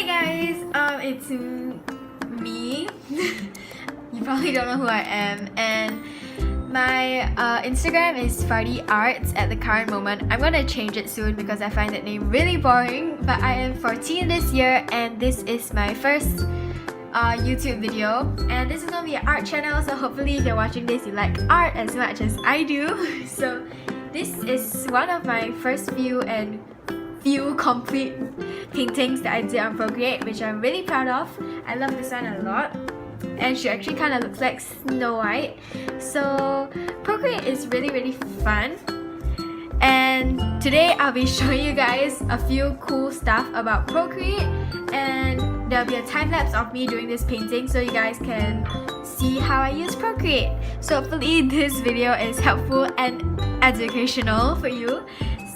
guys, it's me. You probably don't know who I am, and my Instagram is Fardy Arts at the current moment. I'm gonna change it soon because I find that name really boring, but I am 14 this year and this is my first YouTube video, and this is gonna be an art channel, so hopefully if you're watching this you like art as much as I do. So this is one of my first few complete paintings that I did on PROCREATE, which I'm really proud of. I love this one a lot, and she actually kind of looks like Snow White. So PROCREATE is really fun, and today I'll be showing you guys a few cool stuff about PROCREATE, and there'll be a time lapse of me doing this painting so you guys can see how I use PROCREATE. So hopefully this video is helpful and educational for you.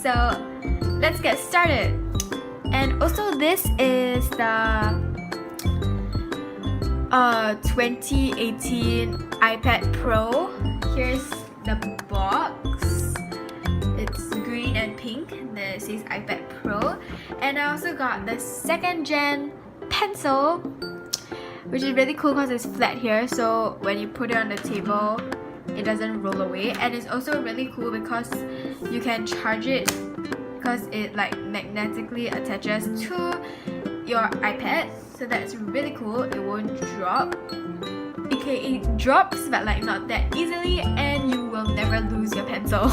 So let's get started. And also this is the 2018 iPad Pro. Here's the box. It's green and pink, and then it says iPad Pro. And I also got the 2nd gen pencil, which is really cool because it's flat here, so when you put it on the table it doesn't roll away. And it's also really cool because you can charge it because it like magnetically attaches to your iPad, so that's really cool. It won't drop. Okay, it drops but like not that easily, and you will never lose your pencil.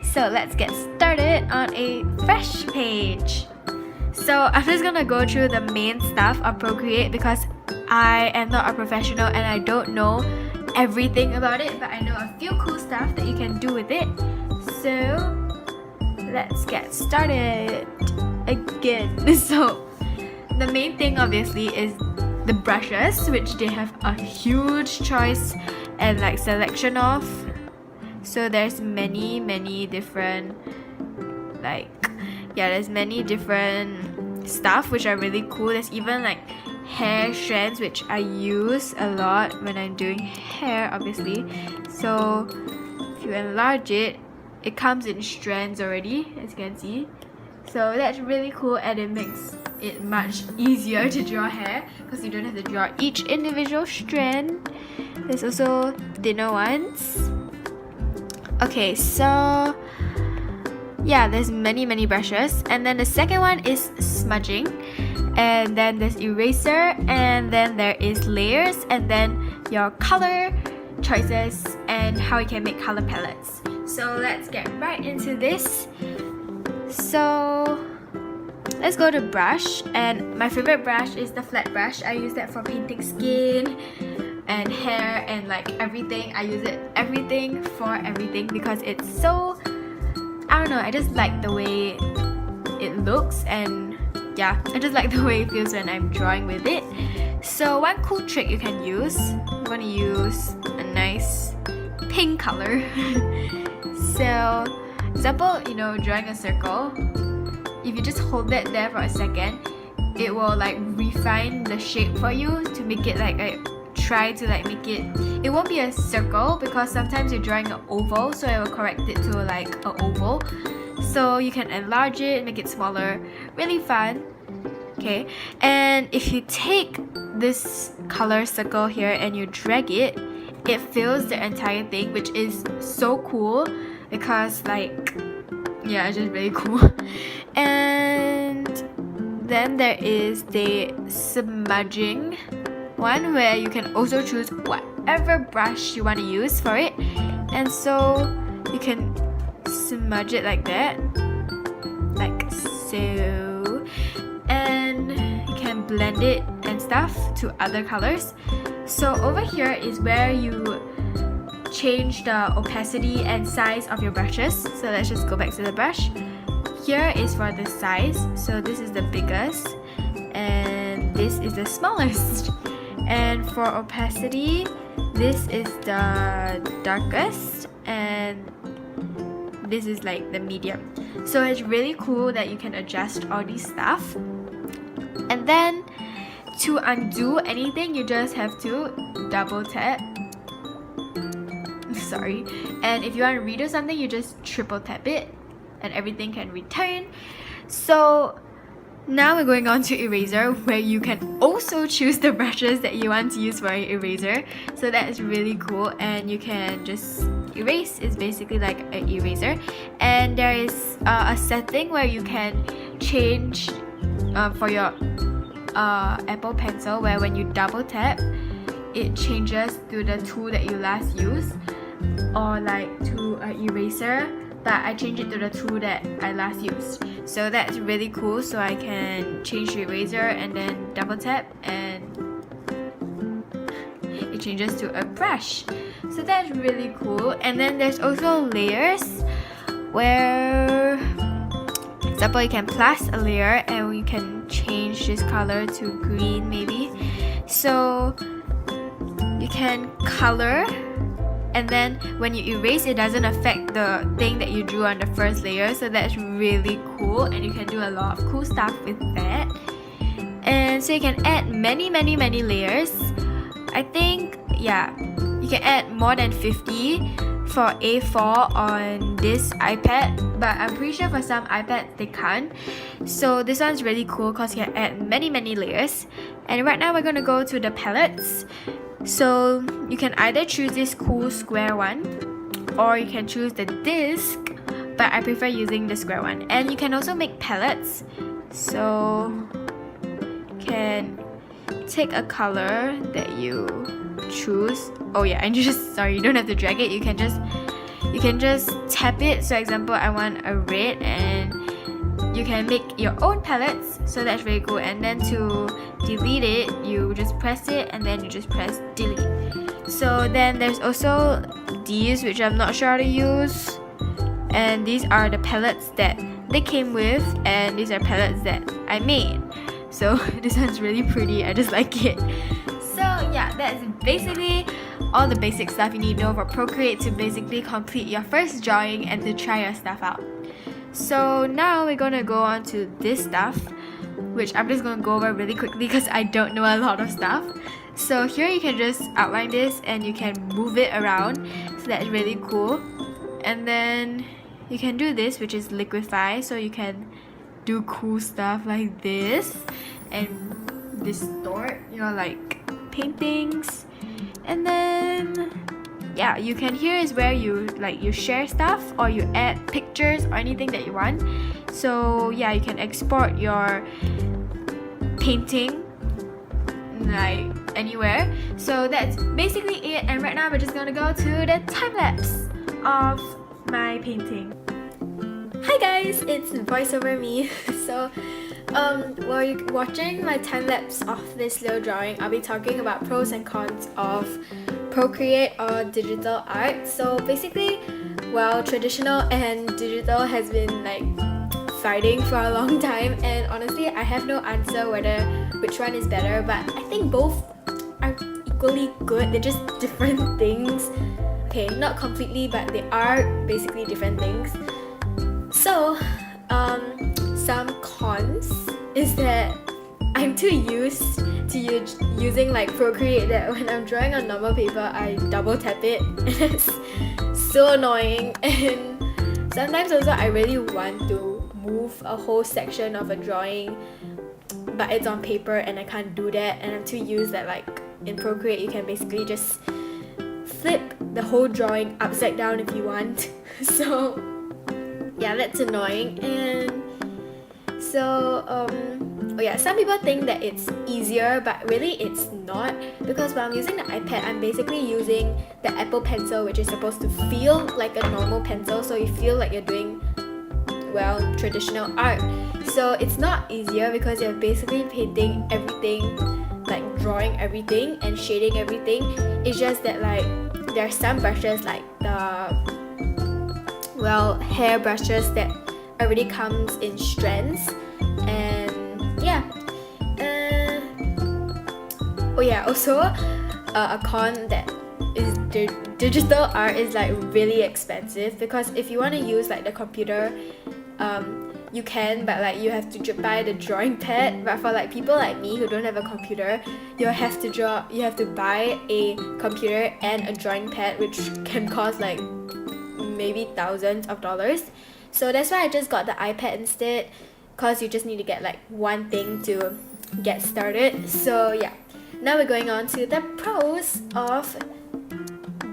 So let's get started on a fresh page. So I'm just gonna go through the main stuff of PROCREATE because I am not a professional and I don't know everything about it, but I know a few cool stuff that you can do with it. So let's get started again. So the main thing obviously is the brushes, which they have a huge choice and like selection of. So there's many different there's many different stuff which are really cool. There's even like hair strands, which I use a lot when I'm doing hair obviously. So if you enlarge it, it comes in strands already, as you can see. So that's really cool, and it makes it much easier to draw hair because you don't have to draw each individual strand. There's also thinner ones. Okay, so yeah, there's many brushes. And then the second one is smudging, and then there's eraser, and then there is layers, and then your color choices and how you can make color palettes. So let's get right into this. So let's go to brush, and my favorite brush is the flat brush. I use that for painting skin and hair and like everything. I use it everything for everything because it's so, I don't know, I just like the way it looks, and yeah, I just like the way it feels when I'm drawing with it. So one cool trick you can use, you want to use a nice pink color. So example, drawing a circle, if you just hold it there for a second, it will like refine the shape for you to make it like try to like make it, it won't be a circle because sometimes you're drawing an oval, so it will correct it to like an oval. So you can enlarge it, make it smaller, really fun. Okay, and if you take this color circle here and you drag it, it fills the entire thing, which is so cool because like, yeah, it's just really cool. And then there is the smudging one, where you can also choose whatever brush you want to use for it, and so you can smudge it like that, like so, and you can blend it and stuff to other colors. So over here is where you change the opacity and size of your brushes. So let's just go back to the brush. Here is for the size, so this is the biggest and this is the smallest. And for opacity, this is the darkest and this is like the medium. So it's really cool that you can adjust all these stuff. And then to undo anything, you just have to double tap. Sorry. And if you want to redo something, you just triple tap it and everything can return. So Now we're going on to eraser, where you can also choose the brushes that you want to use for your eraser. So that's really cool, and you can just erase. It's basically like an eraser. And there is a setting where you can change for your Apple Pencil, where when you double tap, it changes to the tool that you last used, or like to an eraser. But I changed it to the tool that I last used. So that's really cool. So I can change the eraser and then double tap and it changes to a brush. So that's really cool. And then there's also layers, where, for example, you can plus a layer and we can change this color to green maybe. So you can color, and then when you erase, it doesn't affect the thing that you drew on the first layer. So that's really cool, and you can do a lot of cool stuff with that. And so you can add many layers. I think, yeah, you can add more than 50 for A4 on this iPad, but I'm pretty sure for some iPads they can't. So this one's really cool because you can add many layers. And right now we're going to go to the palettes. So you can either choose this cool square one, or you can choose the disc, but I prefer using the square one. And you can also make palettes. So you can take a color that you choose. Oh yeah, and you don't have to drag it. You can just tap it. So example, I want a red, and you can make your own palettes. So that's really cool. And then to delete it, you just press it and then you just press delete. So then there's also these, which I'm not sure how to use, and these are the palettes that they came with, and these are palettes that I made. So this one's really pretty. I just like it. So yeah, that's basically all the basic stuff you need to know for Procreate to basically complete your first drawing and to try your stuff out. So now we're gonna go on to this stuff, which I'm just gonna go over really quickly because I don't know a lot of stuff. So here you can just outline this and you can move it around. So that's really cool. And then you can do this, which is liquify. So you can do cool stuff like this and distort your like paintings. And then yeah, you can, here is where you share stuff or you add pictures or anything that you want. So yeah, you can export your painting like anywhere. So that's basically it, and right now we're just gonna go to the time lapse of my painting. Hi guys, it's voiceover me. So while you're watching my time lapse of this little drawing, I'll be talking about pros and cons of Procreate or digital art. So basically, well, traditional and digital has been like fighting for a long time, and honestly I have no answer which one is better, but I think both are equally good. They're just different things. Okay, not completely, but they are basically different things. So some cons is that I'm too used to using like Procreate that when I'm drawing on normal paper, I double tap it, and it's so annoying. And sometimes also I really want to move a whole section of a drawing, but it's on paper and I can't do that, and I'm too used that like in Procreate you can basically just flip the whole drawing upside down if you want. So yeah, that's annoying. And so oh yeah, some people think that it's easier, but really it's not, because when I'm using the iPad, I'm basically using the Apple Pencil, which is supposed to feel like a normal pencil, so you feel like you're doing, well, traditional art. So it's not easier because you're basically painting everything, like drawing everything and shading everything. It's just that like there are some brushes like the, well, hair brushes that already comes in strands. And yeah, oh yeah, also a con that is digital art is like really expensive, because if you want to use like the computer, you can, but like you have to buy the drawing pad. But for like people like me who don't have a computer, you have to buy a computer and a drawing pad, which can cost like maybe thousands of dollars. So that's why I just got the iPad instead, because you just need to get like one thing to get started. So yeah, now we're going on to the pros of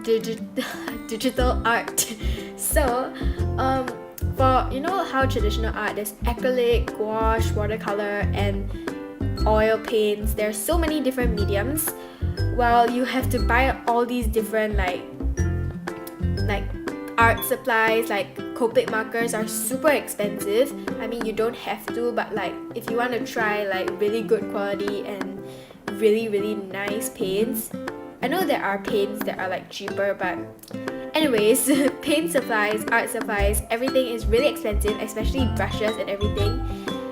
digital art. So for, you know how traditional art, there's acrylic, gouache, watercolor, and oil paints. There's so many different mediums. Well, you have to buy all these different like art supplies. Like Copic markers are super expensive. I mean, you don't have to, but like if you want to try like really good quality and really nice paints, I know there are paints that are like cheaper, but anyways, paint supplies, art supplies, everything is really expensive, especially brushes and everything.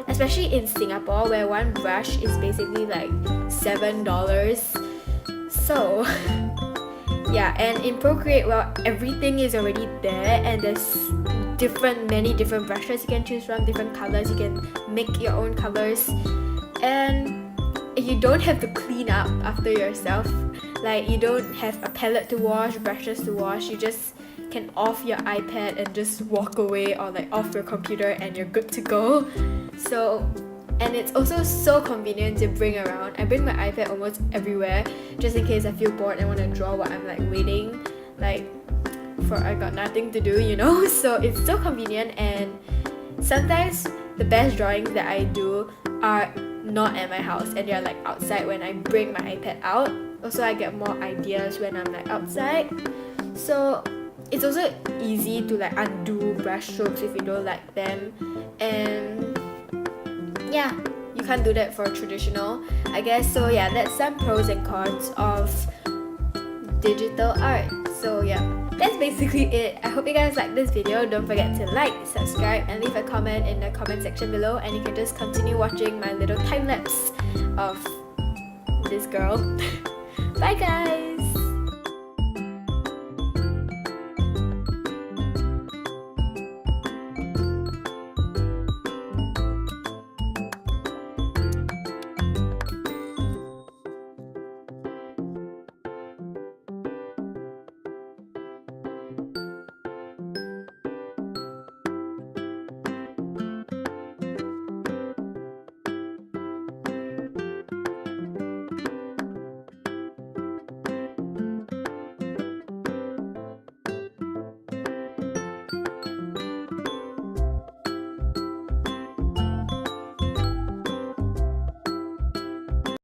Especially in Singapore, where one brush is basically like $7. So yeah, and in Procreate, well, everything is already there, and there's many different brushes you can choose from, different colors. You can make your own colors, and you don't have to clean up after yourself. Like, you don't have a palette to wash, brushes to wash. You just can off your iPad and just walk away, or like off your computer, and you're good to go. So, and it's also so convenient to bring around. I bring my iPad almost everywhere, just in case I feel bored and want to draw while I'm like waiting, like for I got nothing to do, you know. So it's so convenient, and sometimes the best drawings that I do are not at my house, and they're like outside when I bring my iPad out. Also, I get more ideas when I'm like outside. So it's also easy to like undo brush strokes if you don't like them, and yeah, you can't do that for traditional, I guess. So yeah, that's some pros and cons of digital art. So yeah, that's basically it. I hope you guys like this video. Don't forget to like, subscribe, and leave a comment in the comment section below, and you can just continue watching my little time lapse of this girl. Bye guys!